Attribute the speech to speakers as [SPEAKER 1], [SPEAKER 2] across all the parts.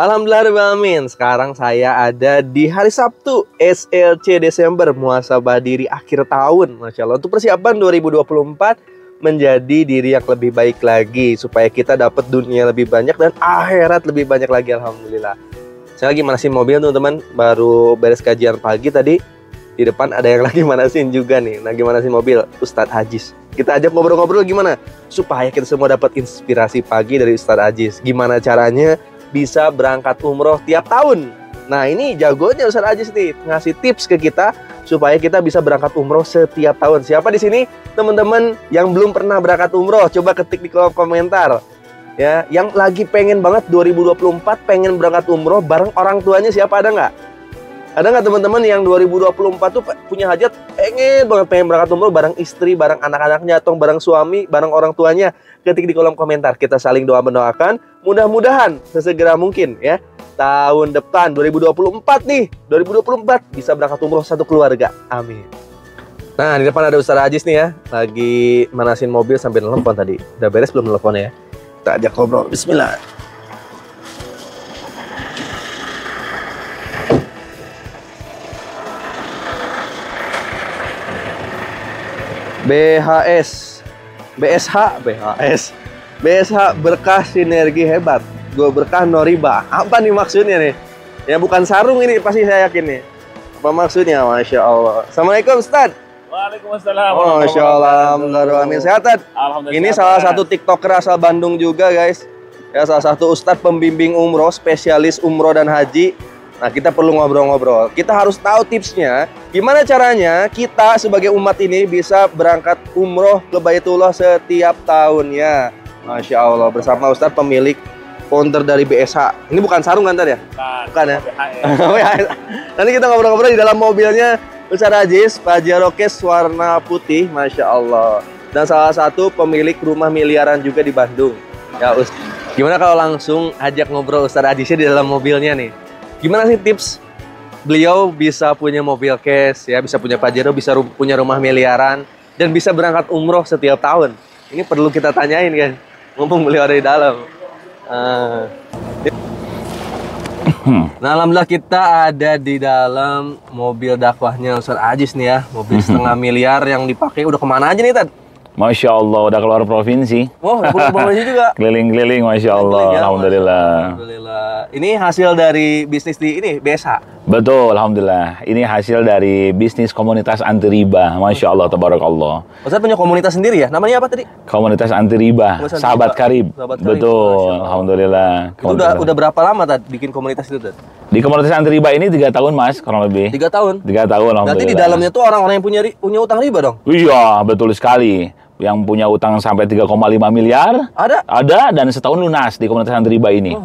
[SPEAKER 1] Alhamdulillah Rabbil Alamin. Sekarang saya ada di hari Sabtu SLC Desember, muhasabah diri akhir tahun. Masya Allah, untuk persiapan 2024 menjadi diri yang lebih baik lagi, supaya kita dapat dunia lebih banyak dan akhirat lebih banyak lagi. Alhamdulillah. Saya lagi manasin mobil teman-teman, baru beres kajian pagi tadi. Di depan ada yang lagi manasin juga nih, lagi manasin mobil, Ustadz Hajiz. Kita ajak ngobrol-ngobrol gimana supaya kita semua dapat inspirasi pagi dari Ustadz Hajiz. Gimana caranya bisa berangkat umroh tiap tahun. Nah, ini jagonya Ustadz Hajiz nih, ngasih tips ke kita supaya kita bisa berangkat umroh setiap tahun. Siapa di sini teman-teman yang belum pernah berangkat umroh? Coba ketik di kolom komentar. Ya, yang lagi pengen banget 2024 pengen berangkat umroh bareng orang tuanya, siapa, ada nggak? Ada nggak teman-teman yang 2024 tuh punya hajat, pengen berangkat umroh bareng istri, bareng anak-anaknya, atau bareng suami, bareng orang tuanya? Ketik di kolom komentar, kita saling doa mendoakan. Mudah-mudahan sesegera mungkin ya, tahun depan 2024 nih, 2024 bisa berangkat umroh satu keluarga. Amin. Nah, di depan ada Ustadz Hajiz nih ya, lagi manasin mobil sambil nelfon tadi. Udah beres belum nelfonnya ya? Kita ajak ngobrol. Bismillah. BSH berkah sinergi hebat, gue berkah no riba. Apa nih maksudnya nih? Ya bukan sarung ini pasti, saya yakin nih. Apa maksudnya? Masya Allah. Assalamualaikum Ustadz.
[SPEAKER 2] Waalaikumsalam.
[SPEAKER 1] Masya Allah. Alhamdulillah. Sehat, Alhamdulillah. Ini salah satu TikToker asal Bandung juga guys. Ya, salah satu Ustadz pembimbing umroh, spesialis umroh dan haji. Nah, kita perlu ngobrol-ngobrol. Kita harus tahu tipsnya, gimana caranya kita sebagai umat ini bisa berangkat umroh ke Baitullah setiap tahunnya. Masya Allah, bersama Ustadz pemilik founder dari BSH. Ini bukan sarung kan tadi ya? Bukan ya? Nanti kita ngobrol-ngobrol di dalam mobilnya Ustadz Hajiz, Pajero Case warna putih, Masya Allah. Dan salah satu pemilik rumah miliaran juga di Bandung. Ya Ustadz, gimana kalau langsung ajak ngobrol Ustadz Hajiznya di dalam mobilnya nih? Gimana sih tips beliau bisa punya mobil case, ya, bisa punya Pajero, bisa punya rumah miliaran, dan bisa berangkat umroh setiap tahun? Ini perlu kita tanyain kan, mumpung beliau ada di dalam. Nah, alhamdulillah kita ada di dalam mobil dakwahnya Ustadz Hajiz nih ya, mobil setengah miliar yang dipakai. Udah kemana aja nih, Tad?
[SPEAKER 2] Masya Allah, udah keluar provinsi.
[SPEAKER 1] Oh, keluar provinsi juga.
[SPEAKER 2] Keliling-keliling, Masya Allah. Ya, Alhamdulillah.
[SPEAKER 1] Alhamdulillah. Ini hasil dari bisnis di ini BSH.
[SPEAKER 2] Betul, Alhamdulillah. Ini hasil dari bisnis komunitas anti riba. Masya Allah, tabarakallah.
[SPEAKER 1] Ustadz punya komunitas sendiri ya? Namanya apa tadi?
[SPEAKER 2] Komunitas anti riba, Sahabat Karib. Betul, Alhamdulillah.
[SPEAKER 1] Itu udah berapa lama Tad bikin komunitas itu, Tad?
[SPEAKER 2] Di komunitas anti riba ini 3 tahun, Mas, kurang lebih.
[SPEAKER 1] 3 tahun?
[SPEAKER 2] 3 tahun, Alhamdulillah.
[SPEAKER 1] Berarti di dalamnya tuh orang-orang yang punya utang riba dong?
[SPEAKER 2] Iya, betul sekali. Yang punya utang sampai 3,5 miliar. Ada, dan setahun lunas di komunitas anti riba ini.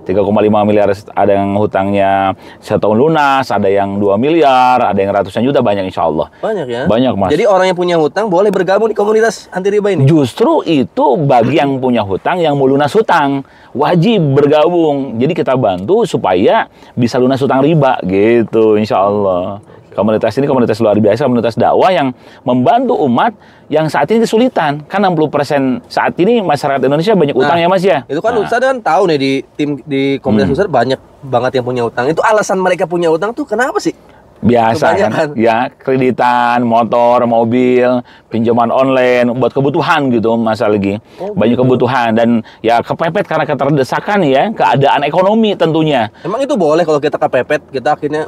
[SPEAKER 2] 3,5 miliar, ada yang hutangnya setahun lunas, ada yang 2 miliar, ada yang ratusan juta, banyak insya Allah.
[SPEAKER 1] Banyak ya?
[SPEAKER 2] Banyak, Mas.
[SPEAKER 1] Jadi orang yang punya hutang boleh bergabung di komunitas anti riba ini?
[SPEAKER 2] Justru itu bagi yang punya hutang, yang mau lunas hutang, wajib bergabung. Jadi kita bantu supaya bisa lunas hutang riba, gitu insya Allah. Komunitas ini komunitas luar biasa, komunitas dakwah yang membantu umat yang saat ini kesulitan. Kan 60% saat ini masyarakat Indonesia banyak utang ya, Mas ya.
[SPEAKER 1] Itu kan Ustadz kan tahu nih di komunitas Ustadz banyak banget yang punya utang. Itu alasan mereka punya utang tuh kenapa sih?
[SPEAKER 2] Biasa kan, ya, kreditan, motor, mobil, pinjaman online buat kebutuhan gitu, Mas lagi. Banyak kebutuhan dan ya kepepet karena keterdesakan ya, keadaan ekonomi tentunya.
[SPEAKER 1] Emang itu boleh kalau kita kepepet, kita akhirnya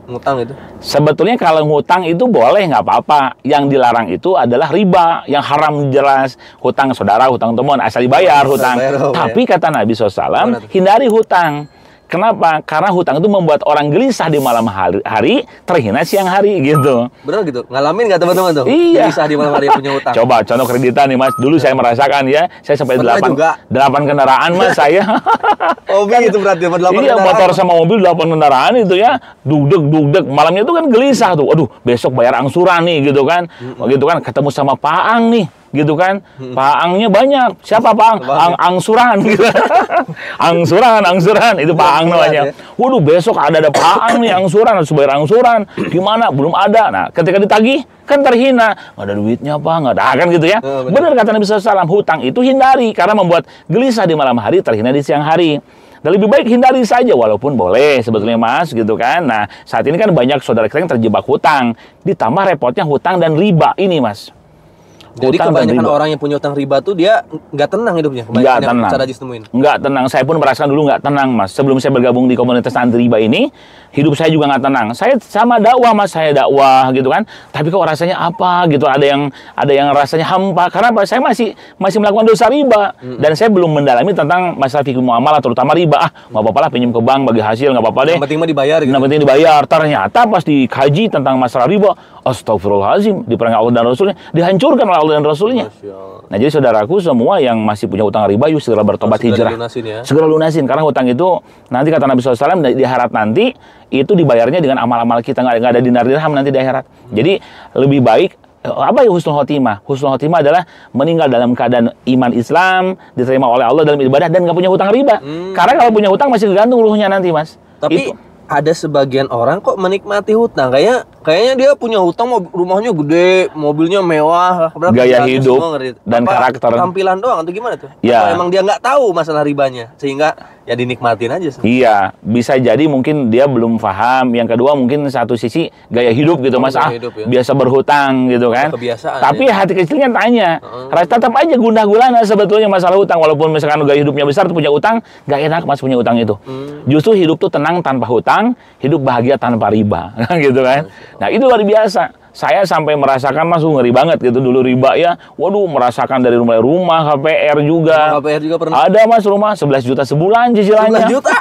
[SPEAKER 1] ngutang itu? Sebetulnya
[SPEAKER 2] kalau ngutang itu boleh, nggak apa-apa. Yang dilarang itu adalah riba, yang haram jelas. Hutang saudara, hutang teman, asal dibayar hutang. Tapi kata Nabi SAW, hindari hutang. Kenapa? Karena hutang itu membuat orang gelisah di malam hari, terhina siang hari gitu.
[SPEAKER 1] Benar gitu? Ngalamin nggak teman-teman tuh?
[SPEAKER 2] Iya.
[SPEAKER 1] Gelisah di malam hari punya hutang.
[SPEAKER 2] Coba contoh kreditan nih, Mas. Dulu saya merasakan ya, saya sampai 8 kendaraan, Mas, saya.
[SPEAKER 1] Hobi itu berarti 8
[SPEAKER 2] iya,
[SPEAKER 1] kendaraan.
[SPEAKER 2] motor sama mobil 8 kendaraan itu ya. Dugdeg. Malamnya itu kan gelisah tuh. Aduh, besok bayar angsuran nih gitu kan. Gitu kan, ketemu sama Pak Ang nih. Gitu kan, Pak Angnya banyak. Siapa Pak Ang? Angsuran gitu. angsuran itu Pak Ang namanya. Waduh, besok ada Pak Ang nih, angsuran, harus bayar angsuran. Gimana? Belum ada. Nah, ketika ditagih kan terhina. Nggak ada duitnya apa? Nggak ada kan gitu ya. Benar kata Nabi SAW, hutang itu hindari karena membuat gelisah di malam hari, terhina di siang hari. Dan lebih baik hindari saja, walaupun boleh sebetulnya Mas, gitu kan. Nah, saat ini kan banyak saudara kita yang terjebak hutang. Ditambah repotnya hutang dan riba ini, Mas.
[SPEAKER 1] Jadi kebanyakan orang yang punya utang riba tuh dia nggak tenang hidupnya.
[SPEAKER 2] Nggak tenang. Nggak tenang. Saya pun merasakan dulu nggak tenang, Mas. Sebelum saya bergabung di komunitas anti riba ini, hidup saya juga nggak tenang. Saya sama dakwah, Mas. Saya dakwah gitu kan. Tapi kok rasanya apa gitu? Ada yang rasanya hampa. Karena apa? Saya masih melakukan dosa riba. Dan saya belum mendalami tentang masalah fikih muamalah, terutama riba. Nggak apa-apa lah pinjam ke bank bagi hasil, nggak apa-apa deh.
[SPEAKER 1] Yang penting mah dibayar. Gitu.
[SPEAKER 2] Yang penting dibayar. Ternyata pas dikaji tentang masalah riba, astagfirullahaladzim, diperangi Allah dan Rasulnya, dihancurkan oleh Allah dan Rasulnya. Nah, jadi saudaraku semua yang masih punya hutang riba, yuk segera bertobat hijrah. Segera lunasin, karena hutang itu nanti kata Nabi SAW di akhirat nanti itu dibayarnya dengan amal-amal kita, nggak ada dinar dirham nanti di akhirat. Jadi lebih baik apa ya husnul khotimah? Husnul khotimah adalah meninggal dalam keadaan iman Islam, diterima oleh Allah dalam ibadah dan nggak punya hutang riba. Karena kalau punya hutang masih tergantung ruhnya nanti, Mas.
[SPEAKER 1] Tapi ada sebagian orang kok menikmati hutang, kayaknya dia punya hutang, rumahnya gede, mobilnya mewah,
[SPEAKER 2] gaya hidup dan karakter,
[SPEAKER 1] tampilan doang atau gimana tuh?
[SPEAKER 2] Ya.
[SPEAKER 1] Atau emang dia nggak tahu masalah ribanya sehingga ya dinikmatin aja.
[SPEAKER 2] Iya, bisa jadi mungkin dia belum paham. Yang kedua mungkin satu sisi gaya hidup gitu, Mas.
[SPEAKER 1] Hidup, ya.
[SPEAKER 2] Biasa berhutang gitu kan.
[SPEAKER 1] Kebiasaan.
[SPEAKER 2] Tapi ya. Hati kecilnya tanya, tetap aja gundah gulana sebetulnya masalah hutang. Walaupun misalkan gaya hidupnya besar, tuh punya utang, nggak enak Mas punya utang itu. Justru hidup tuh tenang tanpa hutang, hidup bahagia tanpa riba, gitu kan. Nah itu luar biasa. Saya sampai merasakan, Mas, ngeri banget gitu dulu riba ya. Waduh, merasakan dari rumah, KPR juga.
[SPEAKER 1] KPR juga pernah.
[SPEAKER 2] Ada, Mas, rumah 11 juta sebulan cicilannya.
[SPEAKER 1] 11 juta?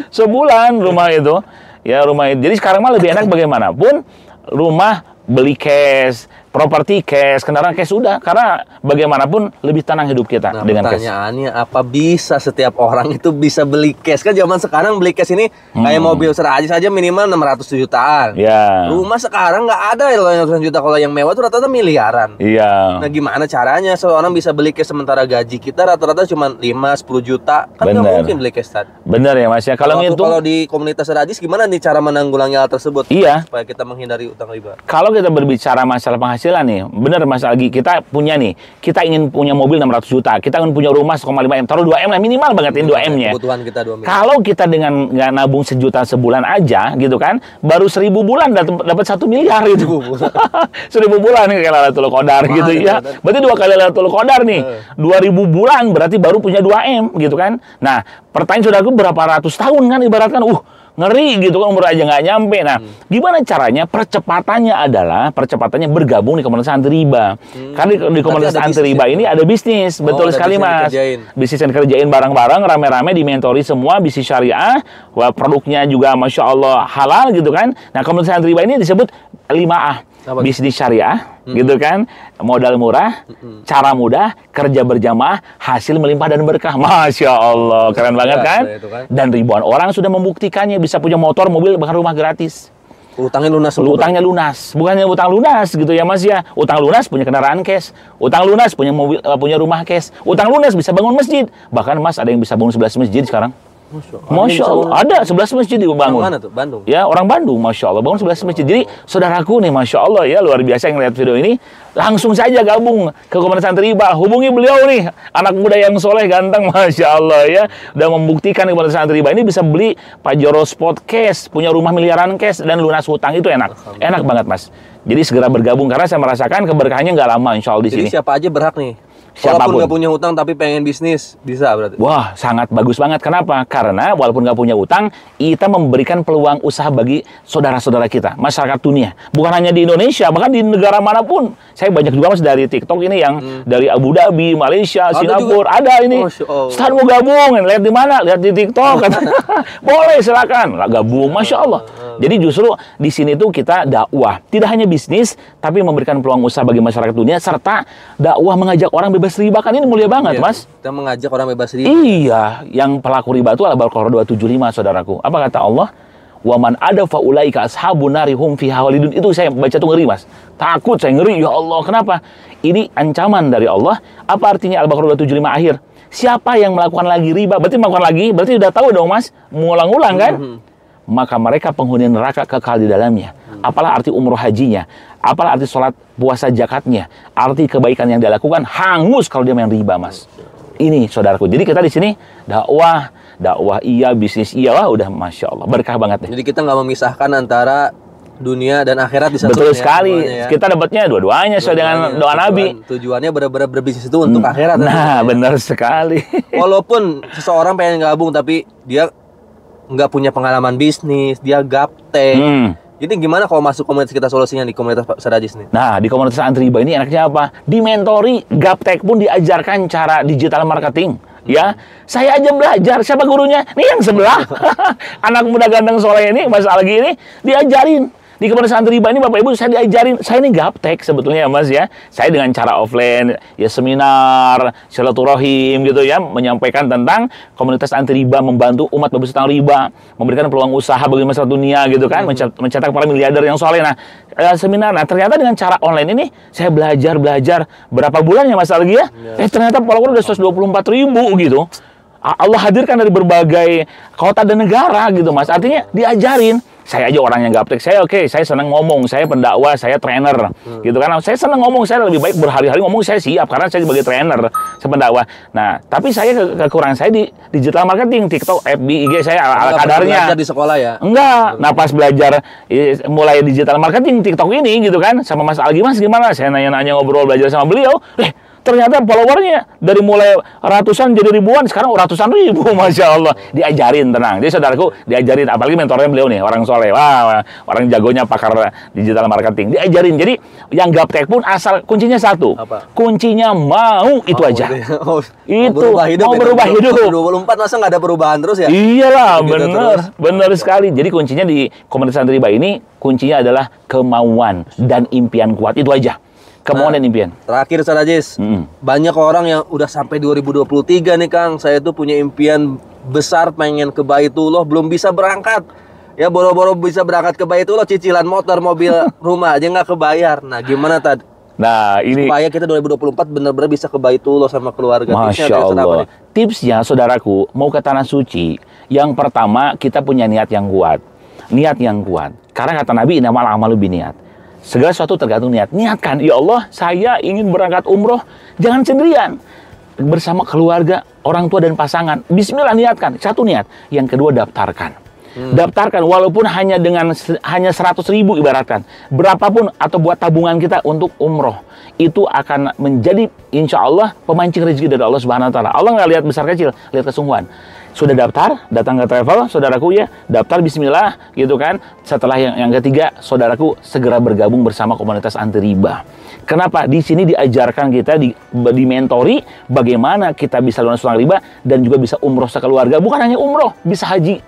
[SPEAKER 2] Sebulan rumah itu. Ya, rumah itu. Jadi sekarang mah lebih enak bagaimanapun rumah beli cash, properti cash, kendaraan cash sudah. Karena bagaimanapun lebih tenang hidup kita dengan cash.
[SPEAKER 1] Pertanyaannya, apa bisa setiap orang itu bisa beli cash? Kan zaman sekarang beli cash ini kayak mobil serajis saja minimal 600 jutaan.
[SPEAKER 2] Ya.
[SPEAKER 1] Rumah sekarang nggak ada yang 100 juta. Kalau yang mewah itu rata-rata miliaran.
[SPEAKER 2] Iya.
[SPEAKER 1] Nah gimana caranya seorang bisa beli cash sementara gaji kita rata-rata cuma 5-10 juta? Kan nggak mungkin beli cash tadi.
[SPEAKER 2] Bener ya, Mas ya. Kalau
[SPEAKER 1] di komunitas serajis gimana nih cara menanggulangi hal tersebut?
[SPEAKER 2] Iya.
[SPEAKER 1] Supaya kita menghindari utang riba.
[SPEAKER 2] Kalau kita berbicara masalah penghasilan nih, bener Mas Algi, kita punya nih, kita ingin punya mobil 600 juta, kita ingin punya rumah 1,5 M, taruh 2 M lah, minimal banget ini 2 M-nya.
[SPEAKER 1] Kebutuhan kita 2 M.
[SPEAKER 2] Kalau kita dengan nggak nabung 1 juta sebulan aja, gitu kan, baru 1.000 bulan dapat 1 miliar gitu. 1.000 bulan kayak Lailatul Qadar gitu ya. Berarti 2 kali Lailatul Qadar nih. 2.000 bulan berarti baru punya 2 M gitu kan. Nah, pertanyaan saudaraku berapa ratus tahun kan ibaratkan, ngeri gitu kan, umur aja nggak nyampe. Nah, gimana caranya? Percepatannya bergabung di komunitas anti riba. Karena di komunitas anti riba ini ada bisnis, betul sekali Mas. Bisnis yang kerjain bareng-bareng, rame-rame, dimentori semua, bisnis syariah, produknya juga Masya Allah halal gitu kan. Nah, komunitas anti riba ini disebut 5A. Bisnis syariah, gitu kan, modal murah, cara mudah, kerja berjamaah, hasil melimpah dan berkah. Masya Allah, keren banget kan? Dan ribuan orang sudah membuktikannya, bisa punya motor, mobil, bahkan rumah gratis.
[SPEAKER 1] Utangnya lunas.
[SPEAKER 2] Utangnya lunas, bukannya utang lunas gitu ya Mas ya. Utang lunas punya kendaraan cash, utang lunas punya mobil, punya rumah cash, utang lunas bisa bangun masjid. Bahkan Mas ada yang bisa bangun 11 masjid sekarang. Masya Allah, ada 11 masjid dibangun.
[SPEAKER 1] Mana tuh? Bandung?
[SPEAKER 2] Ya, orang Bandung, Masya Allah, bangun 11 masjid. Jadi, saudaraku nih, Masya Allah ya, luar biasa yang lihat video ini, langsung saja gabung ke komunitas anti riba. Hubungi beliau nih, anak muda yang soleh, ganteng, Masya Allah ya. Udah membuktikan komunitas anti riba ini bisa beli Pajero Sport Cash, punya rumah miliaran cash, dan lunas hutang itu enak. Enak banget, Mas. Jadi, segera bergabung, karena saya merasakan keberkahannya nggak lama, Insya Allah di sini.
[SPEAKER 1] Jadi, siapa aja berhak nih? Walaupun nggak punya utang tapi pengen bisnis, bisa berarti?
[SPEAKER 2] Wah, sangat bagus banget. Kenapa? Karena walaupun nggak punya utang, kita memberikan peluang usaha bagi saudara-saudara kita, masyarakat dunia. Bukan hanya di Indonesia, bahkan di negara manapun. Saya banyak juga Mas dari TikTok ini yang dari Abu Dhabi, Malaysia, Singapura. Ada ini. Ustaz mau gabung, lihat di mana? Lihat di TikTok. Boleh, silakan. Gabung, Masya Allah. Jadi justru di sini tuh kita dakwah. Tidak hanya bisnis, tapi memberikan peluang usaha bagi masyarakat dunia, serta dakwah mengajak orang bebas riba. Kan ini mulia banget, Mas.
[SPEAKER 1] Kita mengajak orang bebas riba.
[SPEAKER 2] Iya, yang pelaku riba itu Al-Baqarah 275, saudaraku. Apa kata Allah? Waman ada faulaika ashabun nari hum fiha khalidun. Itu saya baca tuh ngeri, Mas. Takut, saya ngeri. Ya Allah, kenapa? Ini ancaman dari Allah. Apa artinya Al-Baqarah 275 akhir? Siapa yang melakukan lagi riba? Berarti melakukan lagi, berarti udah tahu dong, Mas. Mengulang-ulang kan? Maka mereka penghuni neraka kekal di dalamnya. Apalah arti umroh hajinya, apalah arti sholat puasa zakatnya, arti kebaikan yang dia lakukan hangus kalau dia main riba, Mas. Ini saudaraku. Jadi kita di sini dakwah dakwah iya, bisnis iya, wah udah Masya Allah, berkah banget deh.
[SPEAKER 1] Jadi kita nggak memisahkan antara dunia dan akhirat di satu.
[SPEAKER 2] Betul sekali. Kita dapatnya dua-duanya sesuai dengan doa Nabi.
[SPEAKER 1] Tujuannya benar-benar berbisnis itu untuk akhirat.
[SPEAKER 2] Nah, benar sekali.
[SPEAKER 1] Walaupun seseorang pengen gabung tapi dia nggak punya pengalaman bisnis, dia gaptek. Jadi gimana kalau masuk komunitas kita, solusinya di komunitas Pak Ustadz Aziz nih?
[SPEAKER 2] Nah, di komunitas Antriba ini enaknya apa? Dimentori, gaptek pun diajarkan cara digital marketing. Ya, saya aja belajar. Siapa gurunya? Nih yang sebelah. Anak muda ganteng soleh ini, Mas Algi ini, diajarin. Di komunitas Antriba ini Bapak Ibu saya diajarin, saya ini gaptek sebetulnya ya Mas ya. Saya dengan cara offline, ya seminar, silaturahim gitu ya, menyampaikan tentang komunitas Antriba, membantu umat bebas utang riba, memberikan peluang usaha bagi masyarakat dunia gitu kan, mencetak para miliarder yang soleh. Nah, seminar, nah ternyata dengan cara online ini saya belajar berapa bulan ya Mas Algi ya? Ternyata follower udah 124.000 gitu. Allah hadirkan dari berbagai kota dan negara gitu Mas. Artinya diajarin. Saya aja orang yang gaptek, saya saya senang ngomong, saya pendakwah, saya trainer, gitu kan. Saya senang ngomong, saya lebih baik berhari-hari ngomong, saya siap karena saya sebagai trainer, saya pendakwah. Nah, tapi saya kekurangan saya di digital marketing, TikTok, FB, IG saya ala kadarnya.
[SPEAKER 1] Belajar di sekolah ya?
[SPEAKER 2] Enggak. Nah, pas belajar mulai digital marketing TikTok ini gitu kan, sama Mas Algi, Mas gimana? Saya nanya-nanya ngobrol belajar sama beliau. Ternyata followernya dari mulai ratusan jadi ribuan, sekarang ratusan ribu, Masya Allah. Diajarin, tenang. Jadi saudaraku diajarin, apalagi mentornya beliau nih, orang soleh. Wah, orang jagonya pakar digital marketing. Diajarin. Jadi yang gaptek pun asal kuncinya satu.
[SPEAKER 1] Apa?
[SPEAKER 2] Kuncinya mau itu aja. Itu, mau berubah hidup.
[SPEAKER 1] 24 masa nggak ada perubahan terus ya?
[SPEAKER 2] Iyalah, benar sekali. Jadi kuncinya di komunitas Antriba ini, kuncinya adalah kemauan dan impian kuat. Itu aja. Kemauan dan impian.
[SPEAKER 1] Terakhir Ustadz Aziz, banyak orang yang udah sampai 2023 nih Kang, saya tuh punya impian besar pengen ke Baitullah, belum bisa berangkat. Ya boro-boro bisa berangkat ke Baitullah, cicilan motor, mobil, rumah aja nggak kebayar. Nah gimana Tad?
[SPEAKER 2] Nah ini
[SPEAKER 1] supaya kita 2024 benar-benar bisa ke Baitullah sama keluarga.
[SPEAKER 2] Masya Allah. Tipsnya saudaraku, mau ke Tanah Suci, yang pertama kita punya niat yang kuat. Niat yang kuat. Karena kata Nabi, innamal a'malu binniyat. Segala sesuatu tergantung niat. Niatkan, ya Allah, saya ingin berangkat umroh, jangan sendirian. Bersama keluarga, orang tua dan pasangan. Bismillah, niatkan. Satu niat. Yang kedua, daftarkan. Daftarkan, walaupun hanya 100.000 ibaratkan. Berapapun, atau buat tabungan kita untuk umroh. Itu akan menjadi, insya Allah, pemancing rezeki dari Allah Subhanahu Wa Taala. Allah nggak lihat besar kecil, lihat kesungguhan. Sudah daftar, datang ke travel, saudaraku ya, daftar bismillah, gitu kan. Setelah yang ketiga, saudaraku segera bergabung bersama komunitas Antriba. Kenapa? Di sini diajarkan kita, dimentori bagaimana kita bisa lunas utang riba dan juga bisa umroh sekeluarga. Bukan hanya umroh, bisa haji.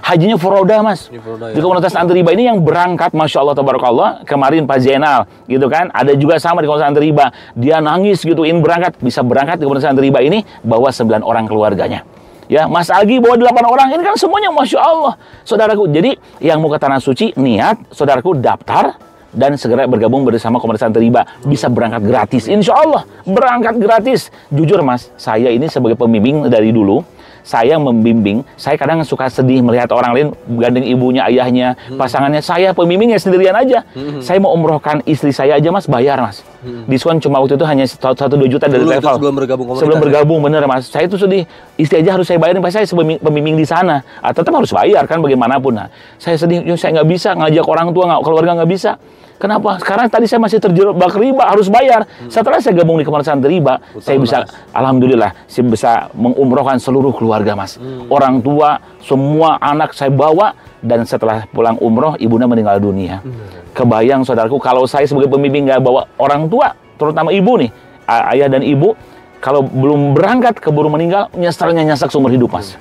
[SPEAKER 2] Hajinya furoda, Mas. Di komunitas Antriba ini yang berangkat, Masya Allah, tabarakallah, kemarin Pak Zainal, gitu kan. Ada juga sama di komunitas Antriba. Dia nangis gitu, ingin berangkat, bisa berangkat di komunitas Antriba ini, bawa 9 orang keluarganya. Ya, Mas Algi bawa 8 orang, ini kan semuanya Masya Allah, saudaraku. Jadi, yang mau ke Tanah Suci, niat, saudaraku daftar, dan segera bergabung bersama komunitas Antriba. Bisa berangkat gratis, insya Allah, berangkat gratis. Jujur Mas, saya ini sebagai pembimbing dari dulu, saya membimbing, saya kadang suka sedih melihat orang lain gandeng ibunya, ayahnya, pasangannya. Saya pembimbingnya sendirian aja. Saya mau umrohkan istri saya aja Mas, bayar Mas. Diskon cuma waktu itu hanya 1-2 juta dari travel.
[SPEAKER 1] Sebelum bergabung komunitas.
[SPEAKER 2] Sebelum bergabung, bener Mas. Saya itu sedih, istri aja harus saya bayarin, pas saya pembimbing di sana. Tetap harus bayar kan bagaimanapun. Nah, saya sedih, saya nggak bisa ngajak orang tua, keluarga nggak bisa. Kenapa? Karena tadi saya masih terjebak riba, harus bayar. Setelah saya gabung di komunitas Antriba, saya bisa, alhamdulillah, saya bisa mengumrohkan seluruh keluarga Mas. Orang tua, semua anak saya bawa, dan setelah pulang umroh, ibunda meninggal dunia. Kebayang saudaraku, kalau saya sebagai pembimbing nggak bawa orang tua, terutama ibu nih, ayah dan ibu, kalau belum berangkat, keburu meninggal, nyesek seumur hidup Mas.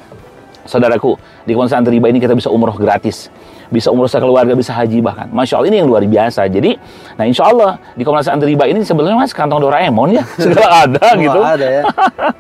[SPEAKER 2] Saudaraku, di komunitas Antriba ini kita bisa umroh gratis. Bisa umroh sekeluarga, bisa haji bahkan. Masya Allah, ini yang luar biasa. Jadi, nah insya Allah, di komunitas Antriba ini sebenarnya Mas, kantong Doraemon ya. Segala ada gitu.
[SPEAKER 1] Ada ya.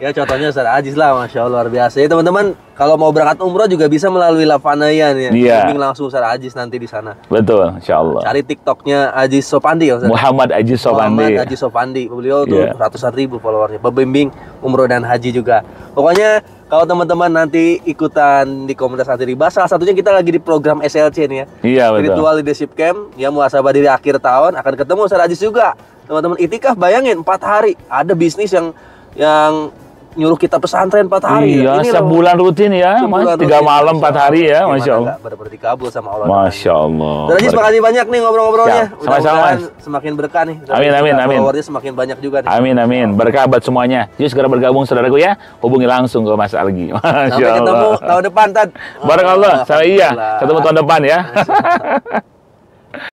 [SPEAKER 1] Ya contohnya Ustadz Aziz lah, Masya Allah, luar biasa. Ya teman-teman, kalau mau berangkat umroh juga bisa melalui Lavanayan ya. Bimbing langsung Ustadz Aziz nanti di sana.
[SPEAKER 2] Betul, insya Allah.
[SPEAKER 1] Cari TikToknya Aziz Sopandi ya Ustadz.
[SPEAKER 2] Muhammad Aziz Sopandi.
[SPEAKER 1] Muhammad Aziz Sopandi. Beliau tuh ratusan ribu followernya. Pembimbing umroh dan haji juga. Pokoknya kalau teman-teman nanti ikutan di komunitas Antriba, salah satunya kita lagi di program SLC nih ya.
[SPEAKER 2] Iya, betul.
[SPEAKER 1] Spiritual Leadership Camp, ya muhasabah diri akhir tahun, akan ketemu Ustadz Aziz juga. Teman-teman itikaf, bayangin 4 hari ada bisnis yang nyuruh kita pesantren 4 hari.
[SPEAKER 2] Iya,
[SPEAKER 1] Ini
[SPEAKER 2] sebulan rutin ya, Mas. 3 malam 4 hari ya, Masya Allah.
[SPEAKER 1] Berkabul sama Allah.
[SPEAKER 2] Masya Allah.
[SPEAKER 1] Dan Haji, makasih banyak nih ngobrol-ngobrolnya.
[SPEAKER 2] Siap. Sama-sama, Mas.
[SPEAKER 1] Semakin berkah nih.
[SPEAKER 2] Amin, amin, amin.
[SPEAKER 1] Followernya semakin banyak juga nih.
[SPEAKER 2] Amin, amin. Berkah buat semuanya. Yuk segera bergabung saudaraku ya. Hubungi langsung ke Mas Algi. Masya
[SPEAKER 1] Sampai ketemu
[SPEAKER 2] Allah.
[SPEAKER 1] tahun depan, Tad.
[SPEAKER 2] Barakallah. Saya iya. Ketemu tahun depan ya.